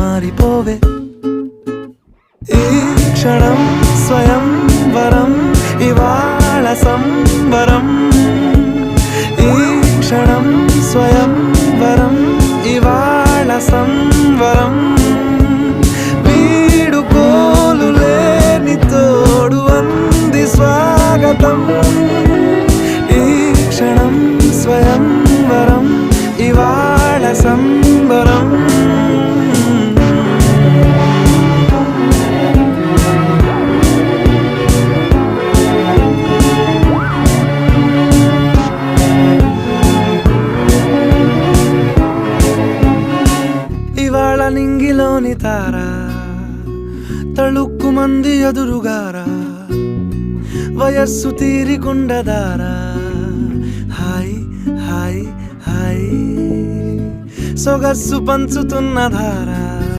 మారిపోవే ఈ క్షణం స్వయం వరం ఇవాళ సంబరం ఈ క్షణం స్వయం వరం ఇవాళ సంవరం వీడుకోలు లేని తోడు అంది స్వాగతం ఈ క్షణం స్వయం వరం ఇవాళ సంబరం ఇవాళ నింగిలోని తారా తళుక్కు మంది ఎదురుగారా వయస్సు తీరికుండదారా హాయ్ హాయ్ హాయ్ సొగస్సు పంచుతున్న ధారా